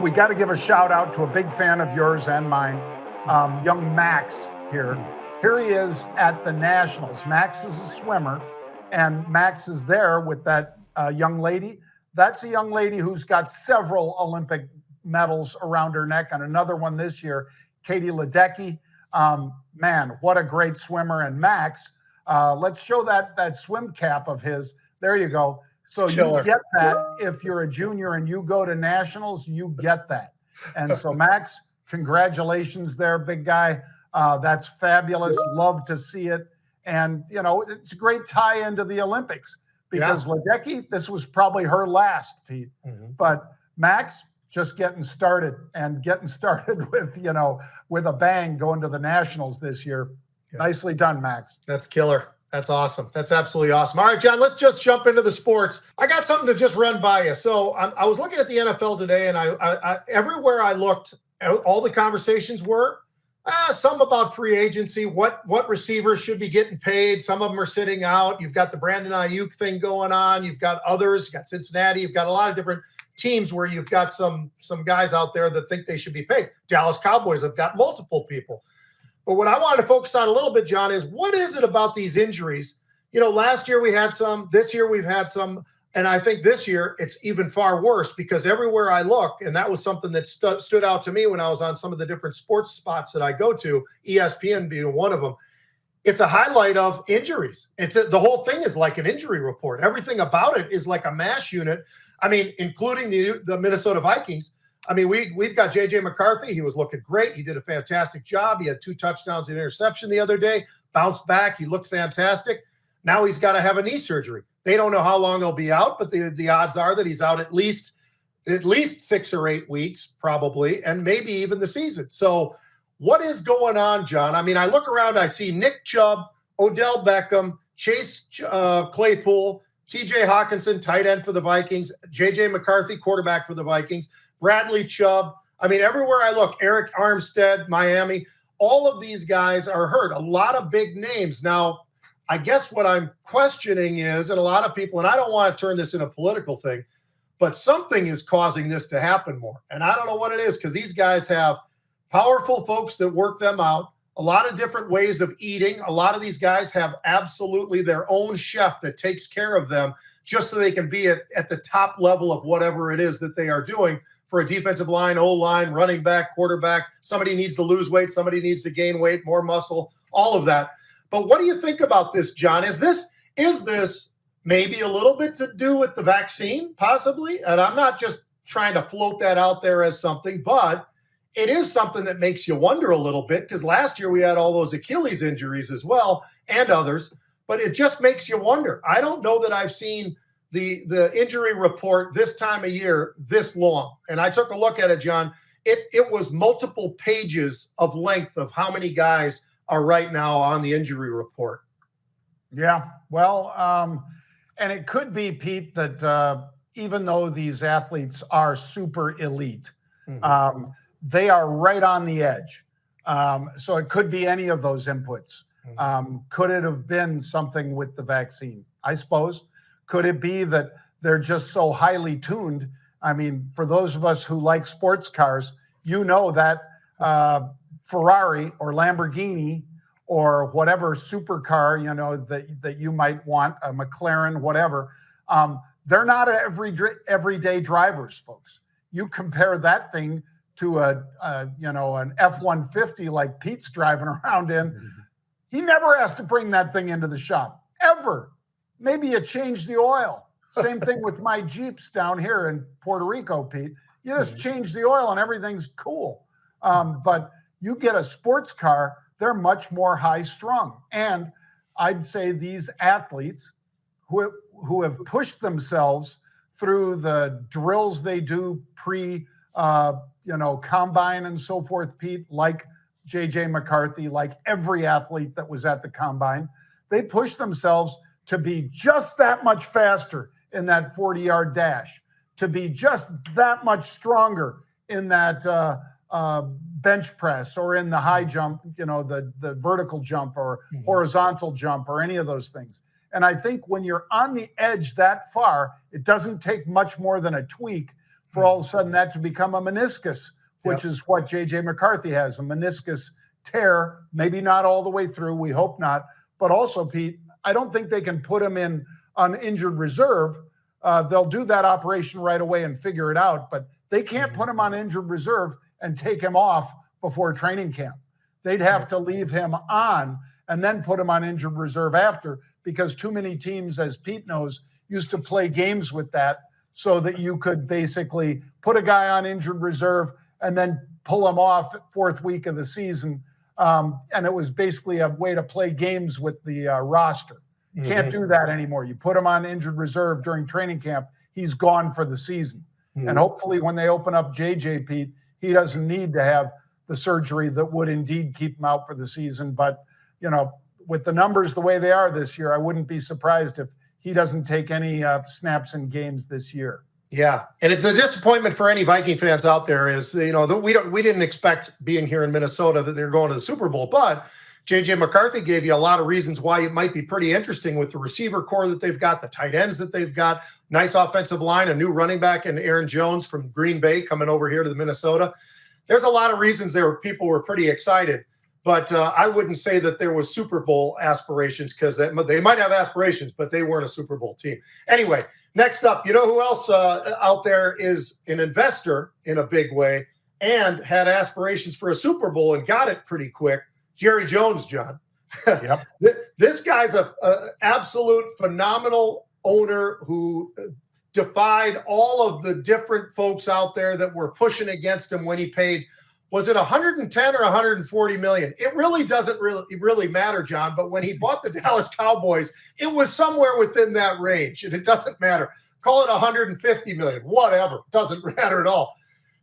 We got to give a shout out to a big fan of yours and mine, young Max here. Here he is at the Nationals. Max is a swimmer, and Max is there with that young lady. That's a young lady who's got several Olympic medals around her neck, and another one this year, Katie Ledecky. Man, what a great swimmer. And Max, let's show that swim cap of his. There you go. So you get that. If you're a junior and you go to nationals, you get that. And so Max, congratulations there, big guy. That's fabulous. Love to see it. And, you know, it's a great tie into the Olympics because Ledecky, this was probably her last, Pete. But Max, just getting started with, you know, with a bang going to the nationals this year. Nicely done, Max. That's killer. That's awesome. That's absolutely awesome. All right, John, let's just jump into the sports. I got something to just run by you. So I was looking at the NFL today, and I everywhere I looked, all the conversations were some about free agency, what receivers should be getting paid. Some of them are sitting out. You've got the Brandon Ayuk thing going on. You've got others. You've got Cincinnati. You've got a lot of different teams where you've got some guys out there that think they should be paid. Dallas Cowboys have got multiple people. But what I wanted to focus on a little bit, John, is what is it about these injuries? You know, last year we had some, this year we've had some, and I think this year it's even far worse because everywhere I look, and that was something that stood out to me when I was on some of the different sports spots that I go to, ESPN being one of them, it's a highlight of injuries. The whole thing is like an injury report. Everything about it is like a mash unit. I mean, including the Minnesota Vikings. I mean, we've got J.J. McCarthy. He was looking great. He did a fantastic job. He had 2 touchdowns and interception the other day, bounced back. He looked fantastic. Now he's got to have a knee surgery. They don't know how long he'll be out, but the odds are that he's out at least 6 or 8 weeks, probably, and maybe even the season. So what is going on, John? I mean, I look around, I see Nick Chubb, Odell Beckham, Chase Claypool, T.J. Hawkinson, tight end for the Vikings, J.J. McCarthy, quarterback for the Vikings, Bradley Chubb. I mean, everywhere I look, Eric Armstead, Miami, all of these guys are hurt. A lot of big names. Now, I guess what I'm questioning is, and a lot of people, and I don't want to turn this into a political thing, but something is causing this to happen more. And I don't know what it is because these guys have powerful folks that work them out, a lot of different ways of eating. A lot of these guys have absolutely their own chef that takes care of them just so they can be at the top level of whatever it is that they are doing for a defensive line, O-line, running back, quarterback. Somebody needs to lose weight. Somebody needs to gain weight, more muscle, all of that. But what do you think about this, John? Is this maybe a little bit to do with the vaccine, possibly? And I'm not just trying to float that out there as something, but it is something that makes you wonder a little bit because last year we had all those Achilles injuries as well and others, but it just makes you wonder. I don't know that I've seen the injury report this time of year this long. And I took a look at it, John. It was multiple pages of length of how many guys are right now on the injury report. Yeah, well, and it could be, Pete, that even though these athletes are super elite, they are right on the edge. So it could be any of those inputs. Could it have been something with the vaccine? I suppose. Could it be that they're just so highly tuned? I mean, for those of us who like sports cars, you know that Ferrari or Lamborghini or whatever supercar, you know, that you might want, a McLaren, whatever, they're not everyday drivers, folks. You compare that thing to an F-150 like Pete's driving around in, he never has to bring that thing into the shop, ever. Maybe you change the oil. Same thing with my Jeeps down here in Puerto Rico, Pete. You just change the oil and everything's cool. But you get a sports car, they're much more high-strung. And I'd say these athletes who have pushed themselves through the drills they do combine and so forth, Pete, like J.J. McCarthy, like every athlete that was at the combine, they pushed themselves to be just that much faster in that 40-yard dash, to be just that much stronger in that bench press or in the high jump, the vertical jump or horizontal jump or any of those things. And I think when you're on the edge that far, it doesn't take much more than a tweak for all of a sudden that to become a meniscus, which is what J.J. McCarthy has, a meniscus tear, maybe not all the way through. We hope not. But also, Pete, I don't think they can put him in on injured reserve. They'll do that operation right away and figure it out. But they can't put him on injured reserve and take him off before training camp. They'd have to leave him on and then put him on injured reserve after, because too many teams, as Pete knows, used to play games with that so that you could basically put a guy on injured reserve and then pull him off fourth week of the season. And it was basically a way to play games with the roster. Can't do that anymore. You put him on injured reserve during training camp, he's gone for the season. And hopefully when they open up JJ, Pete, he doesn't need to have the surgery that would indeed keep him out for the season. But, you know, with the numbers the way they are this year, I wouldn't be surprised if he doesn't take any snaps in games this year. Yeah, and the disappointment for any Viking fans out there is, you know, we didn't expect, being here in Minnesota, that they're going to the Super Bowl, but J.J. McCarthy gave you a lot of reasons why it might be pretty interesting with the receiver core that they've got, the tight ends that they've got, nice offensive line, a new running back in Aaron Jones from Green Bay coming over here to the Minnesota. There's a lot of reasons people were pretty excited, but I wouldn't say that there was Super Bowl aspirations, because they might have aspirations, but they weren't a Super Bowl team. Anyway, next up, you know who else out there is an investor in a big way and had aspirations for a Super Bowl and got it pretty quick? Jerry Jones, John. Yep. This guy's a absolute phenomenal owner who defied all of the different folks out there that were pushing against him when he paid, was it 110 or 140 million? It really doesn't really matter, John, but when he bought the Dallas Cowboys, it was somewhere within that range, and it doesn't matter. Call it 150 million, whatever, doesn't matter at all.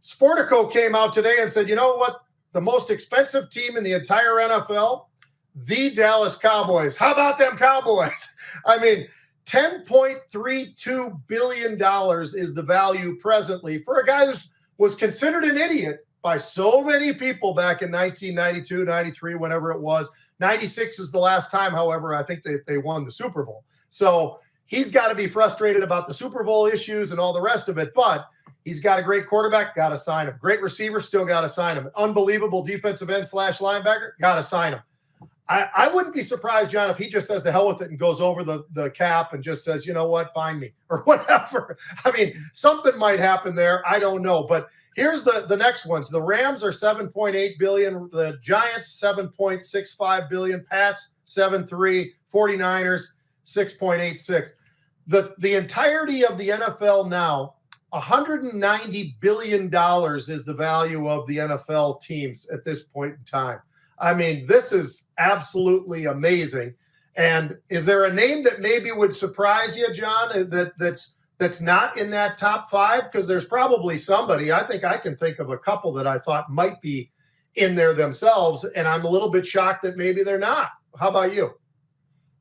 Sportico came out today and said, you know what? The most expensive team in the entire NFL, the Dallas Cowboys. How about them Cowboys? I mean, $10.32 billion is the value presently for a guy who was considered an idiot by so many people back in 1992, 93, whenever it was. 96 is the last time, however, I think they won the Super Bowl. So he's got to be frustrated about the Super Bowl issues and all the rest of it, but he's got a great quarterback, got to sign him. Great receiver, still got to sign him. Unbelievable defensive end / linebacker, got to sign him. I wouldn't be surprised, John, if he just says the hell with it and goes over the cap and just says, you know what, find me or whatever. I mean, something might happen there. I don't know. But here's the next ones. The Rams are $7.8 billion. The Giants, $7.65 billion. Pats, 7.3. 49ers, 6.86. The entirety of the NFL now, $190 billion is the value of the NFL teams at this point in time. I mean, this is absolutely amazing. And is there a name that maybe would surprise you, John, that's not in that top five? Because there's probably somebody. I think I can think of a couple that I thought might be in there themselves, and I'm a little bit shocked that maybe they're not. How about you?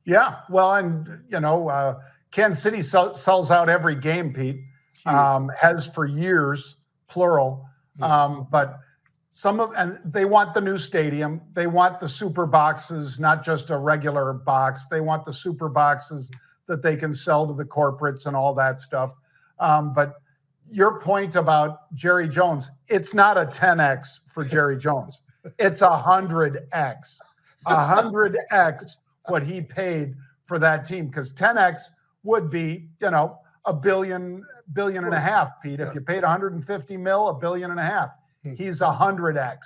Yeah, well, and, you know, Kansas City sells out every game, Pete. Has for years, plural. But and they want the new stadium. They want the super boxes, not just a regular box. They want the super boxes that they can sell to the corporates and all that stuff. But your point about Jerry Jones, it's not a 10X for Jerry Jones. It's 100X. 100X what he paid for that team, because 10X would be, you know, $1 billion and a half, Pete. If you paid 150 mil, $1.5 billion. He's 100X.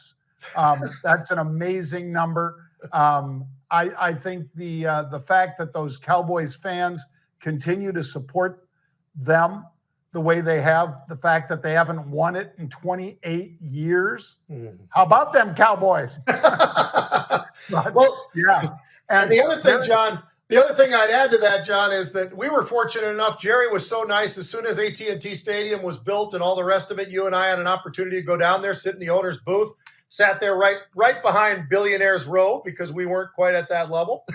That's an amazing number. I think the fact that those Cowboys fans continue to support them the way they have, the fact that they haven't won it in 28 years. How about them Cowboys? Well, yeah. And the other thing, John, the other thing I'd add to that, John, is that we were fortunate enough. Jerry was so nice. As soon as AT&T Stadium was built and all the rest of it, you and I had an opportunity to go down there, sit in the owner's booth, sat there right behind Billionaires Row, because we weren't quite at that level.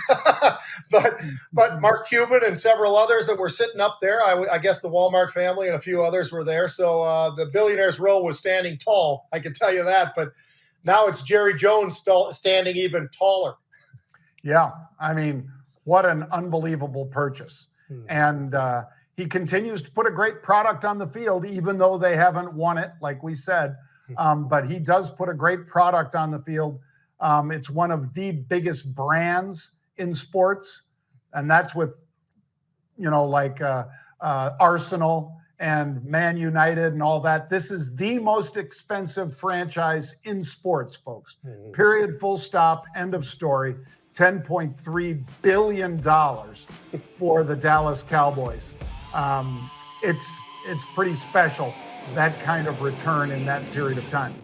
but Mark Cuban and several others that were sitting up there, I guess the Walmart family and a few others were there. So the Billionaires Row was standing tall, I can tell you that. But now it's Jerry Jones standing even taller. Yeah, I mean, what an unbelievable purchase. And he continues to put a great product on the field, even though they haven't won it, like we said. But he does put a great product on the field. It's one of the biggest brands in sports, and that's with, like Arsenal and Man United and all that. This is the most expensive franchise in sports, folks. Period, full stop, end of story. $10.3 billion for the Dallas Cowboys. It's pretty special, that kind of return in that period of time.